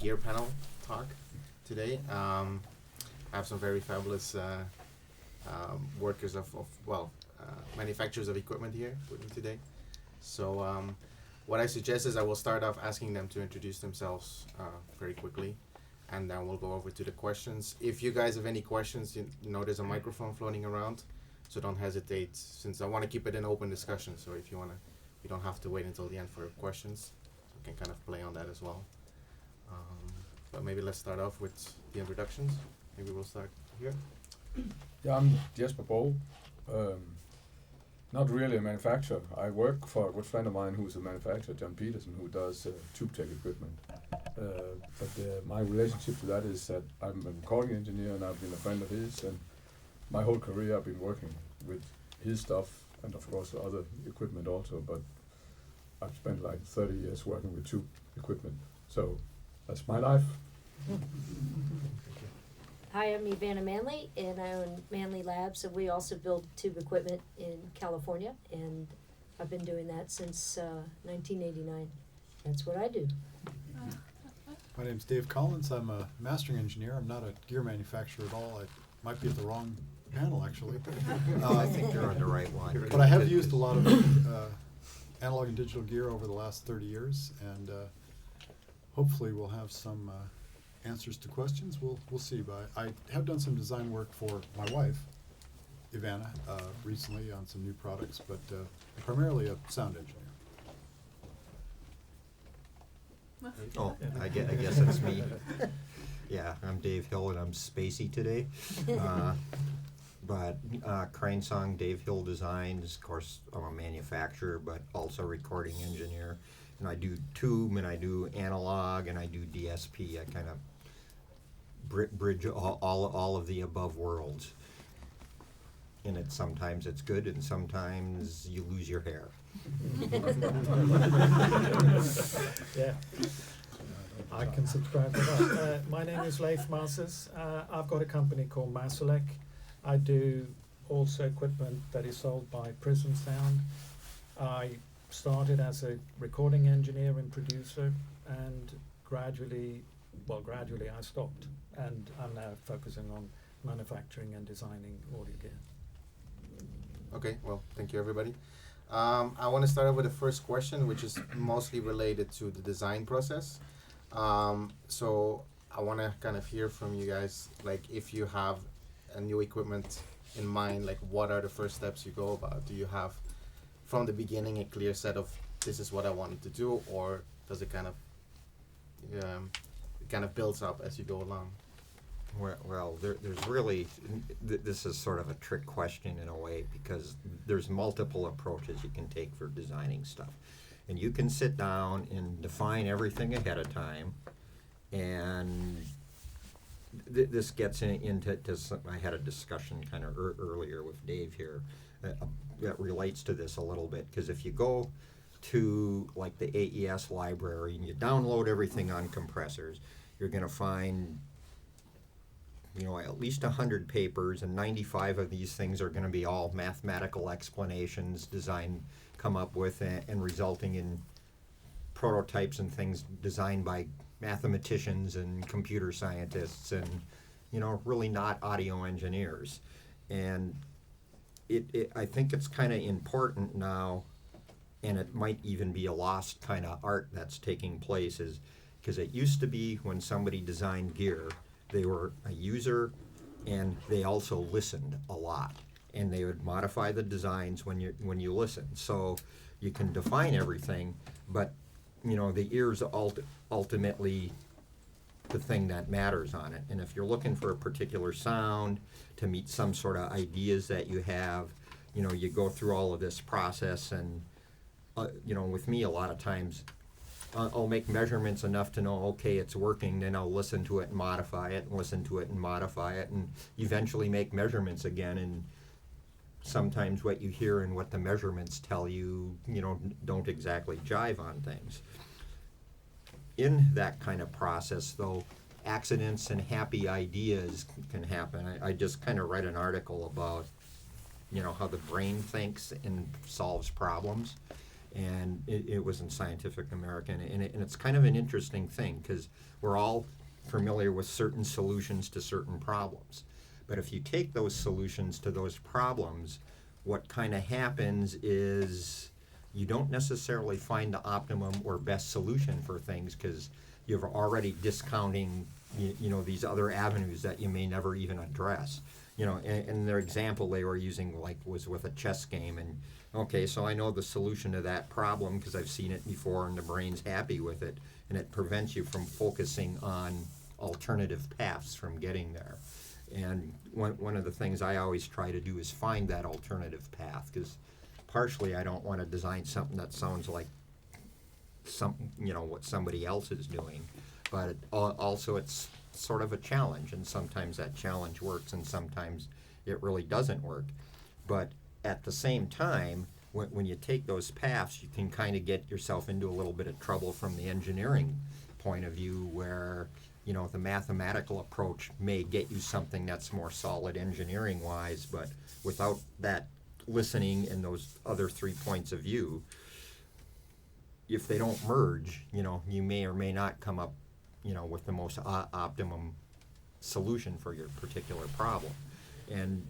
gear panel talk today. I have some very fabulous workers manufacturers of equipment here with me today. So what I suggest is I will start off asking them to introduce themselves very quickly, and then we'll go over to the questions. If you guys have any questions, you know there's a microphone floating around, so don't hesitate, since I want to keep it an open discussion. So if you want to, you don't have to wait until the end for questions. We can kind of play on that as well. But maybe let's start off with the introductions. Maybe we'll start here. Yeah, I'm Jesper. Not really a manufacturer. I work for a good friend of mine who's a manufacturer, John Peterson, who does tube tech equipment. But my relationship to that is that I'm a recording engineer and I've been a friend of his, and my whole career I've been working with his stuff and of course other equipment also, but I've spent like 30 years working with tube equipment. So that's my life. Hi, I'm EveAnna Manley, and I own Manley Labs, and we also build tube equipment in California, and I've been doing that since 1989. That's what I do. My name's Dave Collins. I'm a mastering engineer. I'm not a gear manufacturer at all. I might be at the wrong panel, actually. I think you're on the right one. But I have used a lot of analog and digital gear over the last 30 years, and hopefully we'll have some answers to questions. We'll see. But I have done some design work for my wife, EveAnna, recently on some new products, but primarily a sound engineer. Oh, I guess that's me. Yeah, I'm Dave Hill, and I'm spacey today. But Crane Song, Dave Hill Designs. Of course, I'm a manufacturer, but also recording engineer. And I do tube, and I do analog, and I do DSP. I kind of bridge all of the above worlds. And sometimes it's good, and sometimes you lose your hair. Yeah, I can subscribe to that. My name is Leif. I've got a company called Maselec. I do also equipment that is sold by Prism Sound. I started as a recording engineer and producer, and gradually I stopped, and I'm now focusing on manufacturing and designing audio gear. Okay, well, thank you everybody. I want to start off with the first question, which is mostly related to the design process. So I want to kind of hear from you guys, like if you have a new equipment in mind, like what are the first steps you go about? Do you have from the beginning a clear set of this is what I wanted to do, or does it kind of builds up as you go along? Well, there's really, this is sort of a trick question in a way, because there's multiple approaches you can take for designing stuff. And you can sit down and define everything ahead of time, and this gets into I had a discussion kind of earlier with Dave here that relates to this a little bit, because if you go to like the AES library and you download everything on compressors, you're going to find at least 100 papers, and 95 of these things are going to be all mathematical explanations come up with and resulting in prototypes and things designed by mathematicians and computer scientists and really not audio engineers. And I think it's kind of important now, and it might even be a lost kind of art that's taking place, is because it used to be when somebody designed gear, they were a user, and they also listened a lot, and they would modify the designs when you listen. So you can define everything, but the ear's ultimately the thing that matters on it. And if you're looking for a particular sound to meet some sort of ideas that you have, you go through all of this process, and with me a lot of times I'll make measurements enough to know, okay, it's working, then I'll listen to it and modify it, and listen to it and modify it, and eventually make measurements again. And sometimes what you hear and what the measurements tell you, don't exactly jive on things. In that kind of process, though, accidents and happy ideas can happen. I just kind of read an article about, how the brain thinks and solves problems. and it was in Scientific American, and it's kind of an interesting thing because we're all familiar with certain solutions to certain problems. But if you take those solutions to those problems, what kind of happens is you don't necessarily find the optimum or best solution for things because you're already discounting these other avenues that you may never even address. And their example they were using was with a chess game, and okay, so I know the solution to that problem because I've seen it before and the brain's happy with it, and it prevents you from focusing on alternative paths from getting there. And one of the things I always try to do is find that alternative path, because partially I don't want to design something that sounds like what somebody else is doing, but also it's sort of a challenge, and sometimes that challenge works and sometimes it really doesn't work. But at the same time, when you take those paths, you can kind of get yourself into a little bit of trouble from the engineering point of view, where the mathematical approach may get you something that's more solid engineering wise, but without that listening and those other 3 points of view, if they don't merge, you may or may not come up with the most optimum solution for your particular problem. And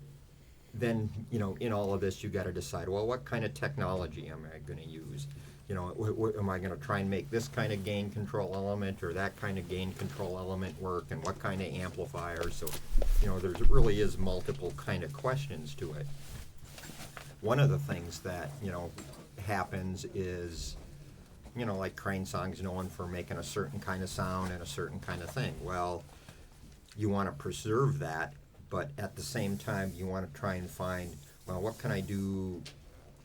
then in all of this you got to decide, well, what kind of technology am I going to use? Am I going to try and make this kind of gain control element or that kind of gain control element work, and what kind of amplifier? So there really is multiple kind of questions to it. One of the things that happens is like Crane Song's known for making a certain kind of sound and a certain kind of thing. Well, you want to preserve that, but at the same time you want to try and find, well, what can I do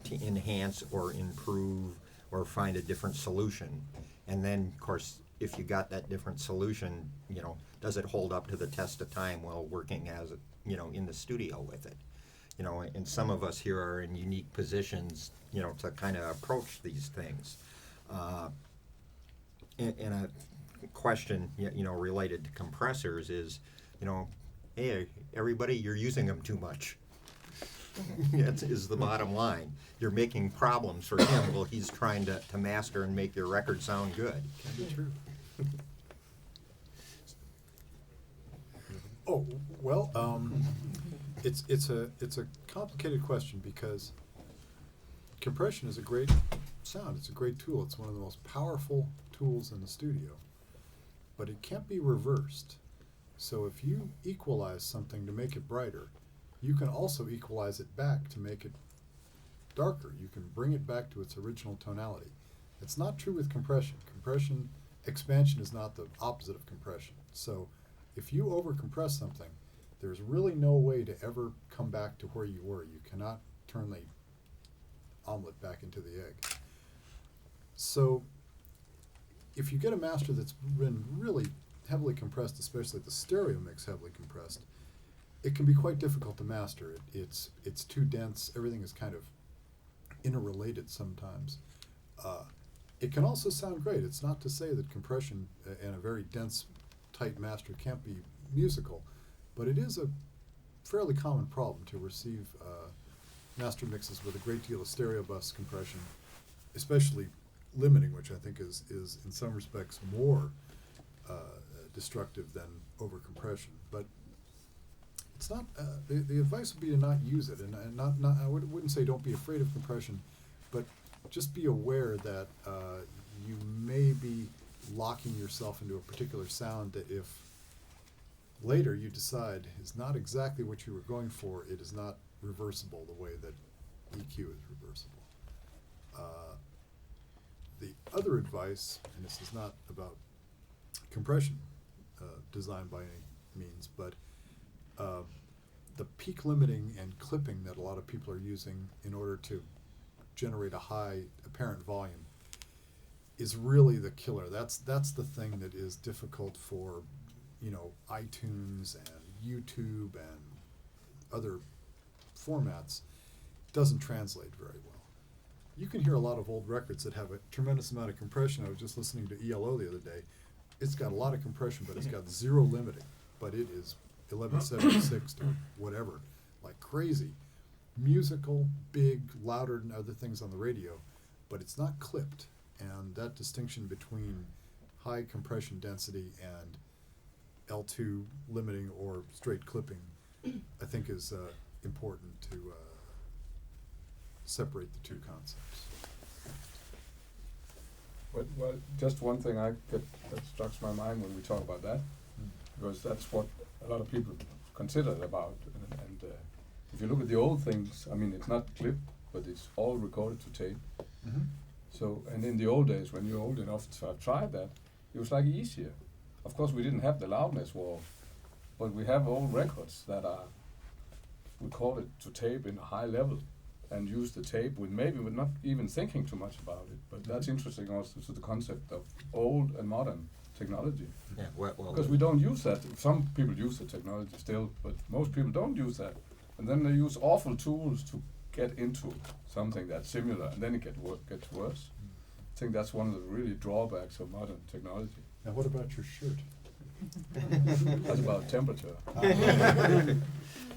to enhance or improve or find a different solution? And then of course, if you got that different solution, does it hold up to the test of time while working as in the studio with it? And some of us here are in unique positions to kind of approach these things. And a question related to compressors is, hey, everybody, you're using them too much. Is the bottom line. You're making problems for him while he's trying to master and make your record sound good. Can be true. Oh, well, it's a complicated question because compression is a great sound. It's a great tool. It's one of the most powerful tools in the studio, but it can't be reversed. So if you equalize something to make it brighter, you can also equalize it back to make it darker. You can bring it back to its original tonality. It's not true with compression. Expansion is not the opposite of compression. So if you overcompress something, there's really no way to ever come back to where you were. You cannot turn the omelet back into the egg. So if you get a master that's been really heavily compressed, especially the stereo mix heavily compressed, it can be quite difficult to master. It's too dense. Everything is kind of interrelated sometimes. It can also sound great. It's not to say that compression and a very dense, tight master can't be musical, but it is a fairly common problem to receive master mixes with a great deal of stereo bus compression, especially limiting, which I think is in some respects more destructive than overcompression. But it's not. The advice would be to not use it, and not. I wouldn't say don't be afraid of compression, but just be aware that you may be locking yourself into a particular sound that if later you decide is not exactly what you were going for, it is not reversible the way that EQ is reversible. The other advice, and this is not about compression design by any means, but the peak limiting and clipping that a lot of people are using in order to generate a high apparent volume is really the killer. That's the thing that is difficult for iTunes and YouTube and other formats. Doesn't translate very well. You can hear a lot of old records that have a tremendous amount of compression. I was just listening to ELO the other day. It's got a lot of compression, but it's got zero limiting. But it is 1176 to whatever, like crazy. Musical, big, louder than other things on the radio, but it's not clipped. And that distinction between high compression density and L2 limiting or straight clipping, I think is important to separate the two concepts. Well, just one thing that strikes my mind when we talk about that, because that's what a lot of people consider about. And if you look at the old things, I mean, it's not clipped, but it's all recorded to tape. Mm-hmm. So, and in the old days, when you're old enough to have tried that, it was like easier. Of course, we didn't have the loudness war, but we have old records that are recorded to tape in a high level and use the tape with maybe we're not even thinking too much about it. But that's interesting also to the concept of old and modern technology. Yeah, well, Because we don't use that. Some people use the technology still, but most people don't use that. And then they use awful tools to get into something that's similar, and then it gets worse. I think that's one of the really drawbacks of modern technology. Now, what about your shirt? That's about temperature.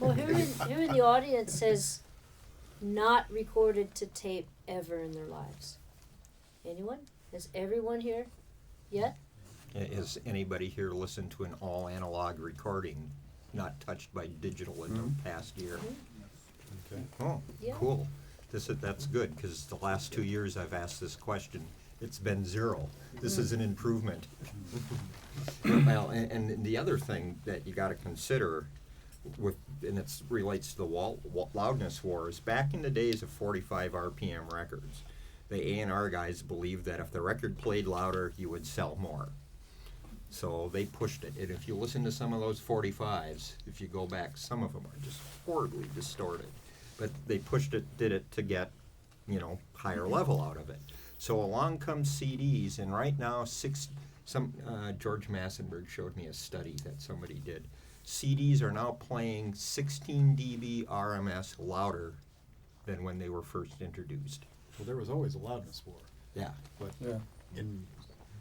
Well, who in the audience has not recorded to tape ever in their lives? Anyone? Has everyone here yet? Has anybody here listened to an all analog recording, not touched by digital in the past year? Okay. Oh, Yeah. cool. That's good, because the last 2 years I've asked this question, it's been 0. This is an improvement. Well, and the other thing that you gotta consider and it relates to the loudness wars, back in the days of 45 RPM records, the A&R guys believed that if the record played louder, you would sell more. So they pushed it, and if you listen to some of those 45s, if you go back, some of them are just horribly distorted. But they pushed it, did it to get, higher level out of it. So along comes CDs, and right now, George Massenberg showed me a study that somebody did. CDs are now playing 16 dB RMS louder than when they were first introduced. Well, there was always a loudness war, Yeah. but Yeah. in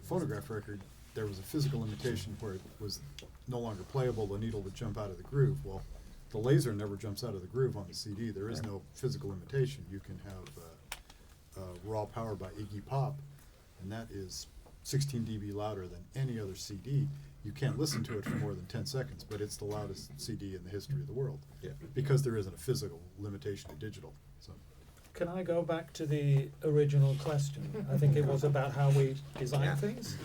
phonograph record, there was a physical limitation where it was no longer playable, the needle would jump out of the groove. Well, the laser never jumps out of the groove on the CD. There is no physical limitation. You can have Raw Power by Iggy Pop, and that is 16 dB louder than any other CD. You can't listen to it for more than 10 seconds, but it's the loudest CD in the history of the world. Yeah. Because there isn't a physical limitation to digital. So. Can I go back to the original question? I think it was about how we design Yeah. things.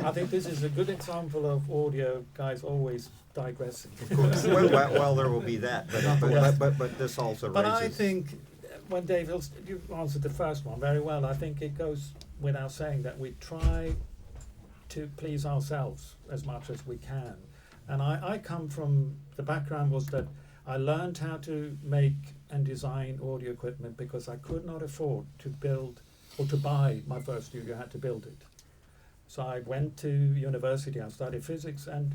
I think this is a good example of audio guys always digressing. Of course. well, there will be that, but this also But raises. I think when Dave, you answered the first one very well. I think it goes without saying that we try to please ourselves as much as we can. And I come from, the background was that I learned how to make and design audio equipment because I could not afford to build or to buy my first studio. I had to build it. So I went to university, I studied physics and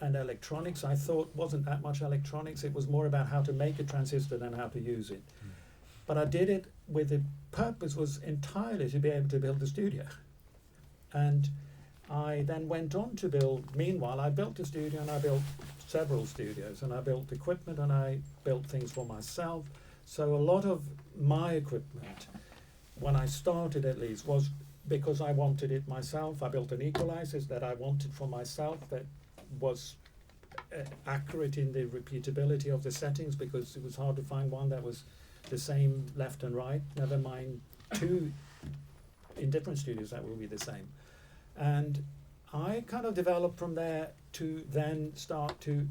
electronics. I thought wasn't that much electronics, it was more about how to make a transistor than how to use it. But I did it with the purpose was entirely to be able to build a studio. And I then went on to build, meanwhile I built a studio and I built several studios and I built equipment and I built things for myself. So a lot of my equipment, when I started at least, was because I wanted it myself. I built an equalizer that I wanted for myself that was accurate in the repeatability of the settings because it was hard to find one that was the same left and right, never mind two in different studios that will be the same. And I kind of developed from there to then start to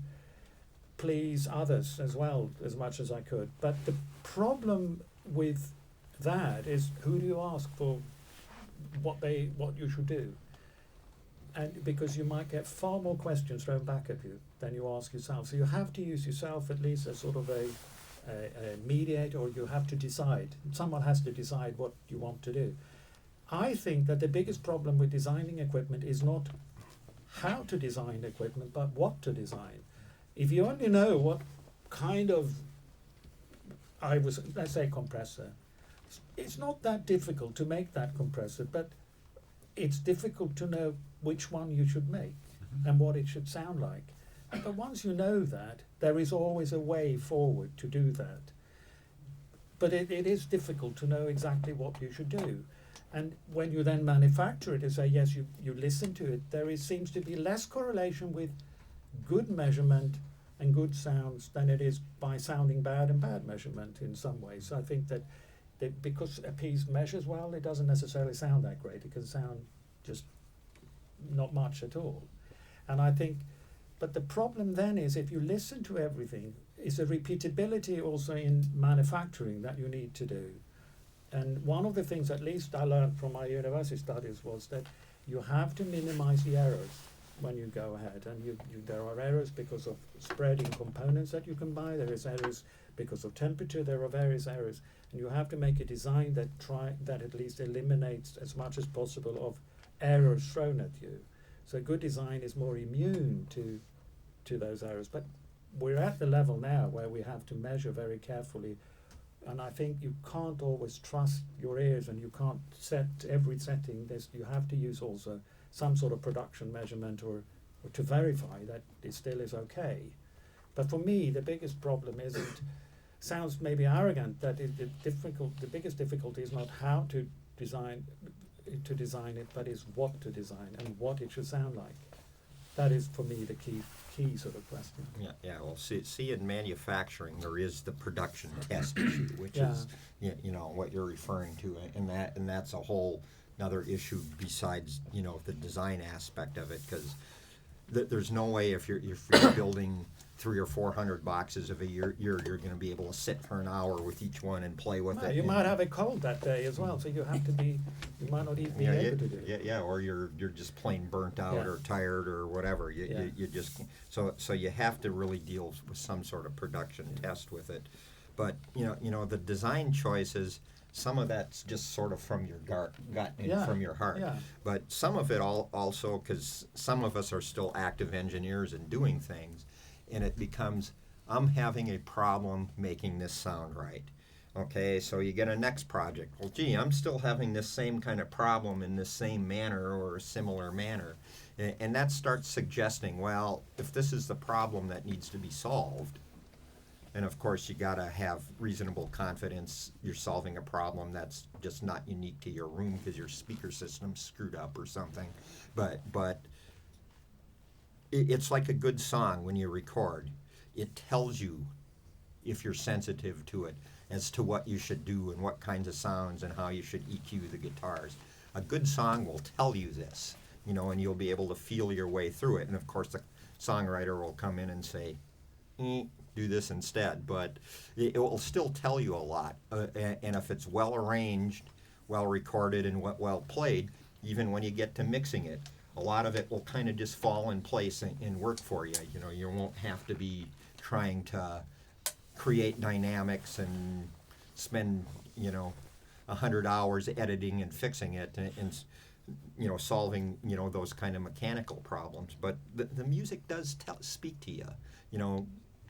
please others as well as much as I could. But the problem with that is who do you ask for what you should do? And because you might get far more questions thrown back at you than you ask yourself. So you have to use yourself at least as sort of a mediator, or you have to decide. Someone has to decide what you want to do. I think that the biggest problem with designing equipment is not how to design equipment, but what to design. If you only know what kind of, let's say compressor, it's not that difficult to make that compressor, but it's difficult to know which one you should make and what it should sound like. But once you know that, there is always a way forward to do that. but it is difficult to know exactly what you should do. And when you then manufacture it and say, yes, you listen to it, seems to be less correlation with good measurement and good sounds than it is by sounding bad and bad measurement in some ways. So I think that because a piece measures well, it doesn't necessarily sound that great. It can sound just not much at all. And I think, but the problem then is if you listen to everything, is a repeatability also in manufacturing that you need to do. And one of the things, at least I learned from my university studies, was that you have to minimize the errors when you go ahead. And there are errors because of spreading components that you can buy. There is errors because of temperature. There are various errors. And you have to make a design that at least eliminates as much as possible of errors thrown at you. So good design is more immune to those errors. But we're at the level now where we have to measure very carefully. And I think you can't always trust your ears, and you can't set every setting. You have to use also some sort of production measurement or to verify that it still is okay. But for me, the biggest problem sounds maybe arrogant, that the biggest difficulty is not how to design it, but is what to design and what it should sound like. That is for me the key sort of question. Yeah. Well, see, in manufacturing, there is the production test issue, which is what you're referring to, and that's a whole another issue besides the design aspect of it, because there's no way if you're building 300 or 400 boxes of a year, you're going to be able to sit for an hour with each one and play with it. You might have a cold that day as well, so you might not even be able to do it. Yeah, or you're just plain burnt out or tired or whatever. You just so you have to really deal with some sort of production test with it. But the design choices, some of that's just sort of from your gut and from your heart. Yeah. But some of it also, because some of us are still active engineers and doing things, and it becomes, I'm having a problem making this sound right. Okay, so you get a next project. Well, gee, I'm still having this same kind of problem in this same manner or a similar manner. And that starts suggesting, well, if this is the problem that needs to be solved, and of course you gotta have reasonable confidence you're solving a problem that's just not unique to your room because your speaker system's screwed up or something. But it's like a good song when you record. It tells you if you're sensitive to it as to what you should do and what kinds of sounds and how you should EQ the guitars. A good song will tell you this, and you'll be able to feel your way through it. And of course the songwriter will come in and say, do this instead, but it will still tell you a lot. And if it's well arranged, well recorded, and well played, even when you get to mixing it, a lot of it will kind of just fall in place and work for you. You won't have to be trying to create dynamics and spend 100 hours editing and fixing it and solving those kind of mechanical problems. But the music does speak to you.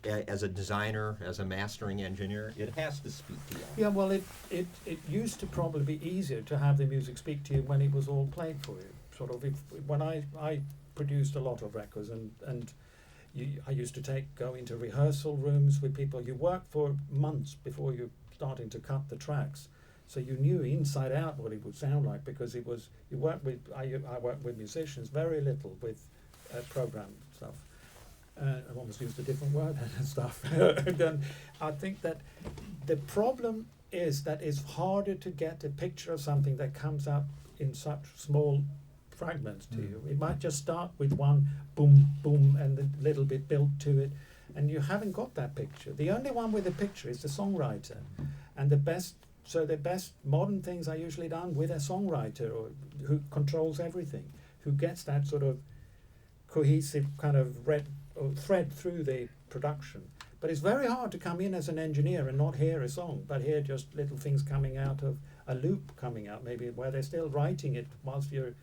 As a designer, as a mastering engineer, it has to speak to you. Yeah, well, it used to probably be easier to have the music speak to you when it was all played for you. Sort of, when I produced a lot of records, and I used to go into rehearsal rooms with people. You work for months before you're starting to cut the tracks, so you knew inside out what it would sound like, because I worked with musicians, very little with program stuff. I almost used a different word and stuff. And I think that the problem is that it's harder to get a picture of something that comes up in such small fragments to you. It might just start with one boom, boom, and a little bit built to it, and you haven't got that picture. The only one with a picture is the songwriter, and the best modern things are usually done with a songwriter who controls everything, who gets that sort of cohesive kind of thread through the production. But it's very hard to come in as an engineer and not hear a song, but hear just little things coming out of a loop coming out, maybe where they're still writing it whilst you're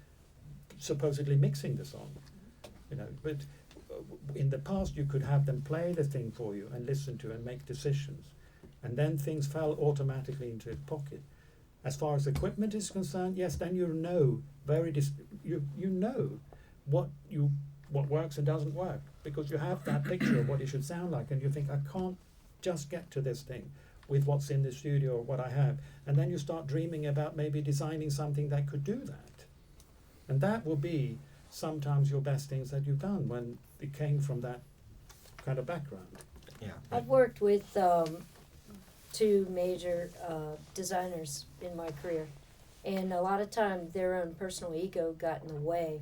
supposedly mixing the song. But in the past you could have them play the thing for you and listen to and make decisions, and then things fell automatically into its pocket. As far as equipment is concerned, yes, then you know you know what works and doesn't work, because you have that picture of what it should sound like, and you think, I can't just get to this thing. with what's in the studio or what I have. And then you start dreaming about maybe designing something that could do that. And that will be sometimes your best things that you've done when it came from that kind of background. Yeah. I've worked with two major designers in my career, and a lot of time their own personal ego got in the way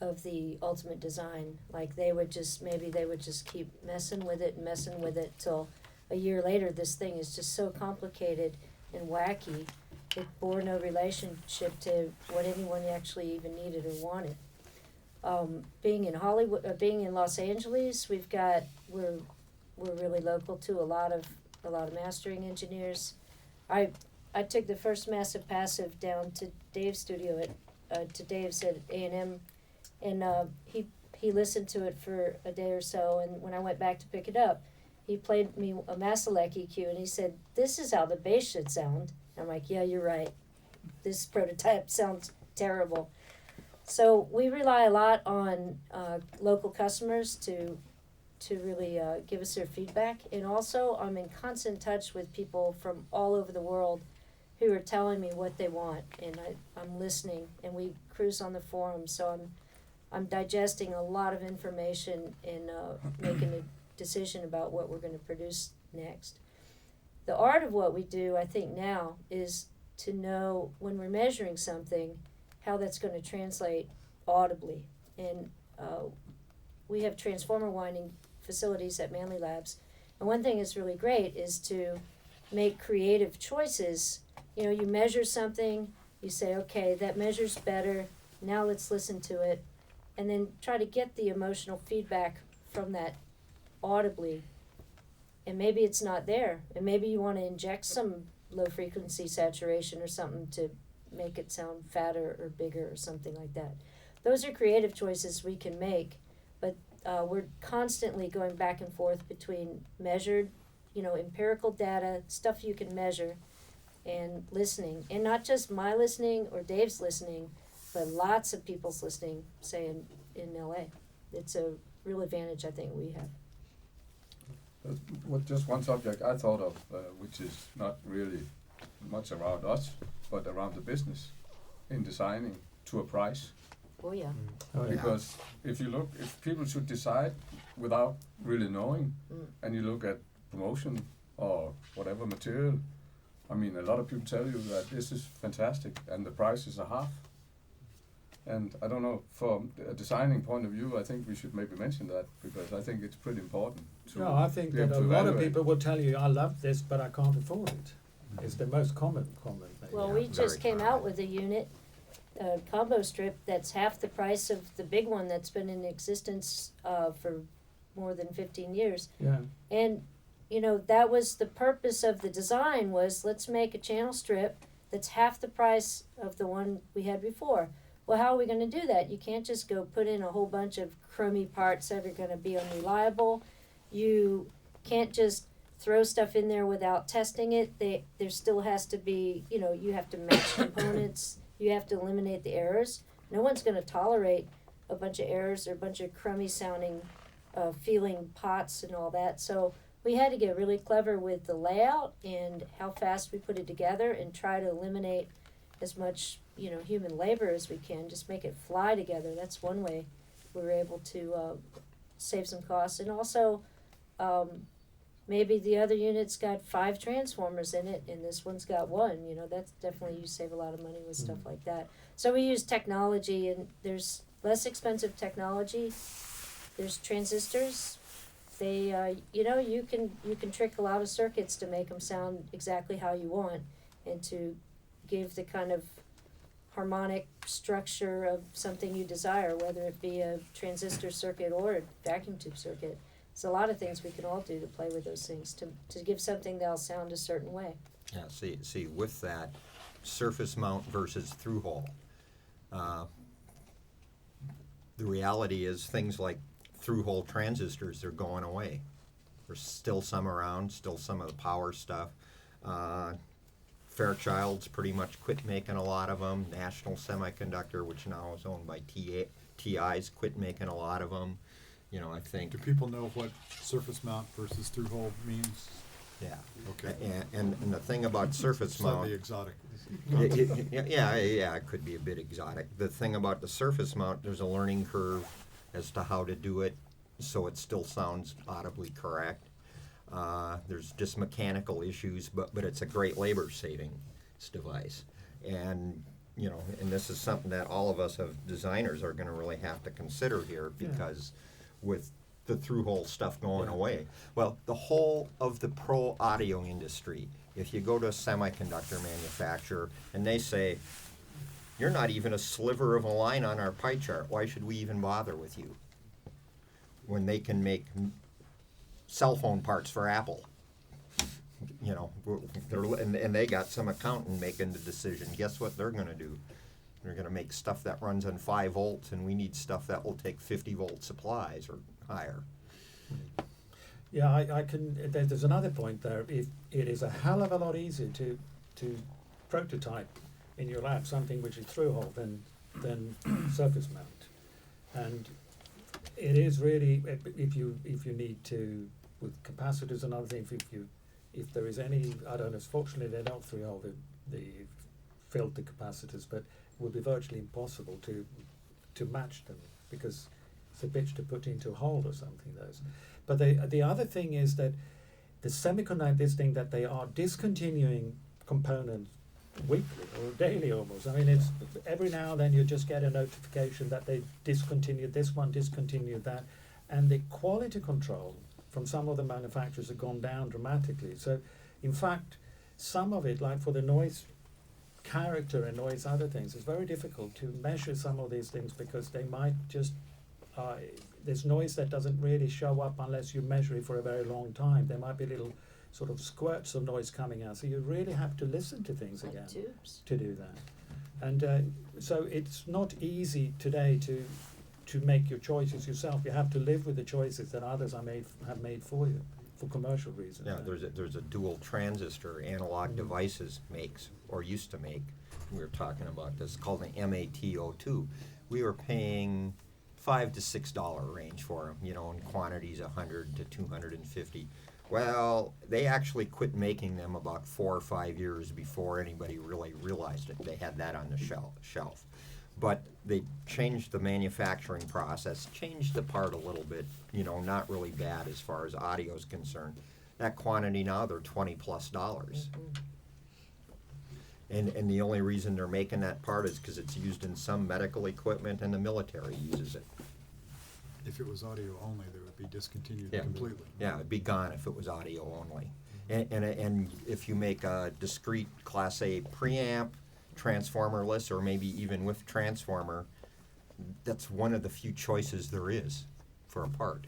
of the ultimate design. Like they would just keep messing with it till a year later this thing is just so complicated and wacky it bore no relationship to what anyone actually even needed or wanted. Being in Hollywood, being in Los Angeles, we're really local to a lot of mastering engineers. I took the first massive passive down to Dave's studio to Dave's at A&M, and he listened to it for a day or so, and when I went back to pick it up, he played me a Maselec EQ, and he said, "This is how the bass should sound." And I'm like, "Yeah, you're right. This prototype sounds terrible." So we rely a lot on local customers to really give us their feedback, and also I'm in constant touch with people from all over the world who are telling me what they want, and I'm listening, and we cruise on the forums, so I'm digesting a lot of information and making a decision about what we're going to produce next. The art of what we do, I think now, is to know when we're measuring something how that's going to translate audibly, and we have transformer winding facilities at Manley Labs, and one thing that's really great is to make creative choices. You know, you measure something, you say, okay, that measures better, now let's listen to it, and then try to get the emotional feedback from that audibly. And maybe it's not there, and maybe you want to inject some low frequency saturation or something to make it sound fatter or bigger or something like that. Those are creative choices we can make, but we're constantly going back and forth between measured, empirical data, stuff you can measure, and listening. And not just my listening or Dave's listening, but lots of people's listening, say in LA. It's a real advantage I think we have. Just one subject I thought of, which is not really much around us, but around the business in designing to a price. Oh yeah. Oh, yeah. Because if people should decide without really knowing, and you look at promotion or whatever material, I mean, a lot of people tell you that this is fantastic and the price is a half. And I don't know, from a designing point of view, I think we should maybe mention that, because I think it's pretty important to No, I think be that able a to lot of evaluate. people will tell you, I love this, but I can't afford it. It's the most common maybe. Well, Yeah, we just very came out with a unit, a combo strip that's half the price of the big one that's been in existence for more than 15 years. Yeah. And, that was the purpose of the design, was let's make a channel strip that's half the price of the one we had before. Well, how are we going to do that? You can't just go put in a whole bunch of chromey parts that are going to be unreliable. You can't just throw stuff in there without testing it. There still has to be, you have to match components. You have to eliminate the errors. No one's going to tolerate a bunch of errors or a bunch of crummy sounding feeling pots and all that. So we had to get really clever with the layout and how fast we put it together and try to eliminate as much human labor as we can, just make it fly together. That's one way we were able to save some costs. And also maybe the other unit's got 5 transformers in it and this one's got 1. That's definitely, you save a lot of money with stuff like that. So we use technology, and there's less expensive technology. There's transistors. They you can trick a lot of circuits to make them sound exactly how you want, and to give the kind of harmonic structure of something you desire, whether it be a transistor circuit or a vacuum tube circuit. There's a lot of things we can all do to play with those things to give something that'll sound a certain way. Yeah, see, with that, surface mount versus through-hole, the reality is things like through-hole transistors, they're going away. There's still some around, still some of the power stuff. Fairchild's pretty much quit making a lot of them. National Semiconductor, which now is owned by TI's, quit making a lot of them. I think. Do people know what surface mount versus through hole means? Yeah. Okay. And the thing about surface mount. Slightly exotic. Yeah, it could be a bit exotic. The thing about the surface mount, there's a learning curve as to how to do it so it still sounds audibly correct. There's just mechanical issues, but it's a great labor savings device. And and this is something that all of us as designers are gonna really have to consider here, because with the through-hole stuff going away. Well, the whole of the pro audio industry, if you go to a semiconductor manufacturer and they say, you're not even a sliver of a line on our pie chart, why should we even bother with you? When they can make cell phone parts for Apple. And they got some accountant making the decision. Guess what they're gonna do? They're gonna make stuff that runs on 5 volts, and we need stuff that will take 50-volt supplies or higher. Yeah, I can. There's another point there. If it is a hell of a lot easier to prototype in your lab something which is through-hole than surface mount, and it is really, if you need to, with capacitors and other things, if there is any, I don't know, fortunately they're not through-hole, the filter capacitors, but it would be virtually impossible to match them, because it's a bitch to put into a hole or something, those. But the other thing is that the semiconductor, this thing that they are discontinuing components weekly or daily almost. I mean, it's every now and then you just get a notification that they discontinued this one, discontinued that, and the quality control from some of the manufacturers have gone down dramatically. So, in fact, some of it, like for the noise character and noise other things, it's very difficult to measure some of these things, because they might just, there's noise that doesn't really show up unless you measure it for a very long time. There might be little sort of squirts of noise coming out, so you really have to listen to things Like again tubes. to do that. And so it's not easy today to make your choices yourself. You have to live with the choices that others have made for you for commercial reasons. Yeah, there's a dual transistor Analog Devices makes, or used to make. We were talking about this, called an MATO2. We were paying $5 to $6 range for them, in quantities 100 to 250. Well, they actually quit making them about 4 or 5 years before anybody really realized it. They had that on the shelf. But they changed the manufacturing process, changed the part a little bit, not really bad as far as audio is concerned. That quantity now, they're $20+. And the only reason they're making that part is because it's used in some medical equipment and the military uses it. If it was audio only, they would be discontinued Yeah. completely. Yeah, it'd be gone if it was audio only. And if you make a discrete Class A preamp, transformerless, or maybe even with transformer, that's one of the few choices there is for a part.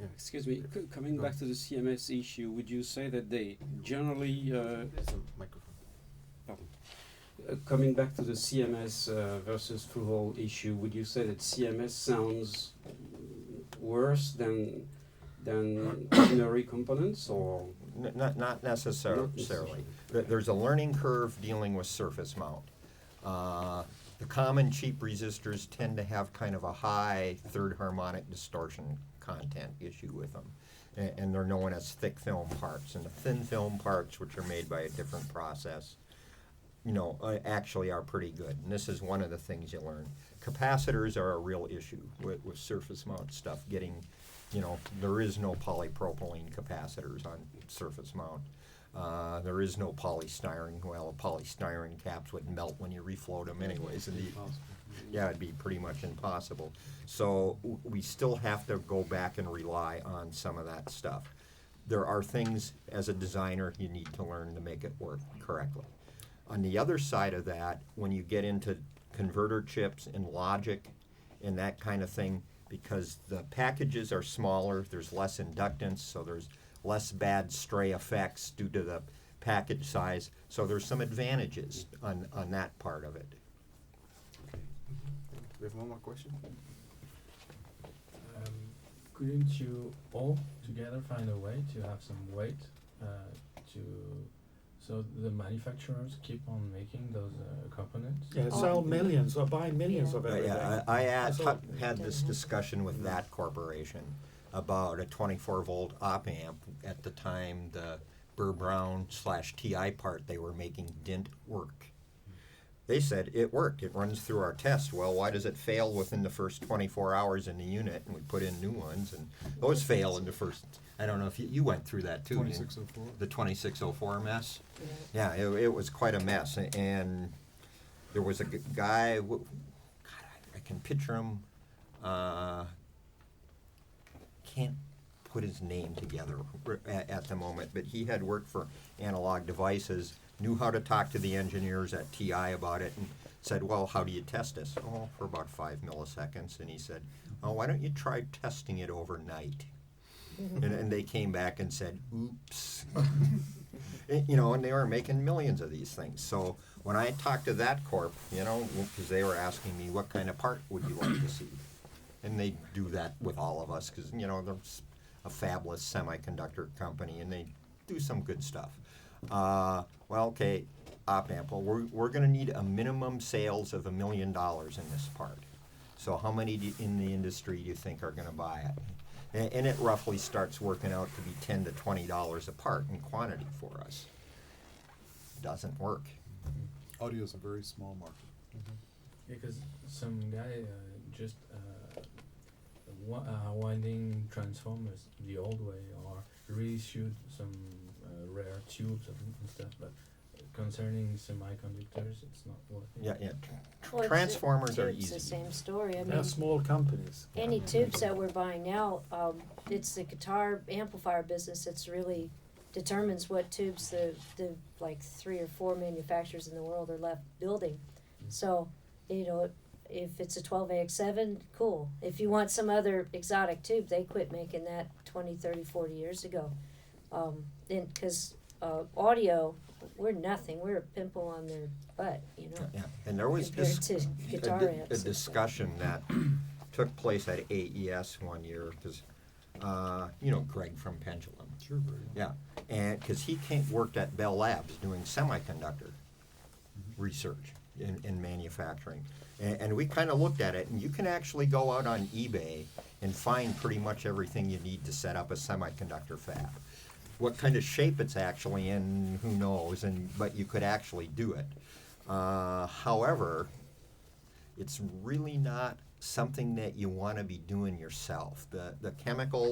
Yeah. Excuse me, coming back to the CMS issue, would you say that they generally, There's a microphone. coming back to the CMS versus through-hole issue, would you say that CMS sounds worse than ordinary components, or? Not necessarily. There's a learning curve dealing with surface mount. The common cheap resistors tend to have kind of a high third harmonic distortion content issue with them. And they're known as thick film parts. And the thin film parts, which are made by a different process, actually are pretty good. And this is one of the things you learn. Capacitors are a real issue with surface mount stuff. There is no polypropylene capacitors on surface mount. There is no polystyrene. Well, polystyrene caps would melt when you refloat them anyways. Yeah, it'd be pretty much impossible. So we still have to go back and rely on some of that stuff. There are things as a designer you need to learn to make it work correctly. On the other side of that, when you get into converter chips and logic and that kind of thing, because the packages are smaller, there's less inductance, so there's less bad stray effects due to the package size. So there's some advantages on that part of it. Okay. We have one more question. Couldn't you all together find a way to have some weight so the manufacturers keep on making those components? Yeah, sell millions or buy millions of everything. I That's all. had this discussion with that corporation. about a 24-volt op amp. At the time, the Burr Brown / TI part they were making didn't work. They said it worked. It runs through our test. Well, why does it fail within the first 24 hours in the unit? And we put in new ones, and those fail in the first. I don't know if you went through that too. 2604. The 2604 mess. Yeah. Yeah, it was quite a mess, and there was a guy. God, I can picture him. Can't put his name together at the moment, but he had worked for Analog Devices, knew how to talk to the engineers at TI about it, and said, well, how do you test this? Oh, for about 5 milliseconds. And he said, oh, why don't you try testing it overnight? And they came back and said, oops. You know, and they were making millions of these things. So when I talked to that corp, you know, because they were asking me, what kind of part would you like to see? And they do that with all of us, because, you know, they're a fabulous semiconductor company, and they do some good stuff. Well, okay, op amp. Well, we're going to need a minimum sales of $1 million in this part. So how many in the industry do you think are going to buy it? And it roughly starts working out to be $10 to $20 a part in quantity for us. Doesn't work. Audio is a very small market. Because some guy just winding transformers the old way, or reissued some rare tubes and stuff, but concerning semiconductors, it's not working. Yeah, yeah. Well, it's Transformers are tubes, easy. the same story. I They're mean, small companies. any tubes that we're buying now, it's the guitar amplifier business that's really determines what tubes the like 3 or 4 manufacturers in the world are left building. So, you know, if it's a 12AX7, cool. If you want some other exotic tube, they quit making that 20, 30, 40 years ago. Because audio, we're nothing. We're a pimple on their butt, you know. Yeah, and there was compared this to guitar a amps. discussion that took place at AES one year, because you know Greg from Pendulum. Sure, very well. Yeah, and because he worked at Bell Labs doing semiconductor research in manufacturing, and we kind of looked at it, and you can actually go out on eBay and find pretty much everything you need to set up a semiconductor fab. What kind of shape it's actually in, who knows, but you could actually do it. However, it's really not something that you want to be doing yourself. The chemical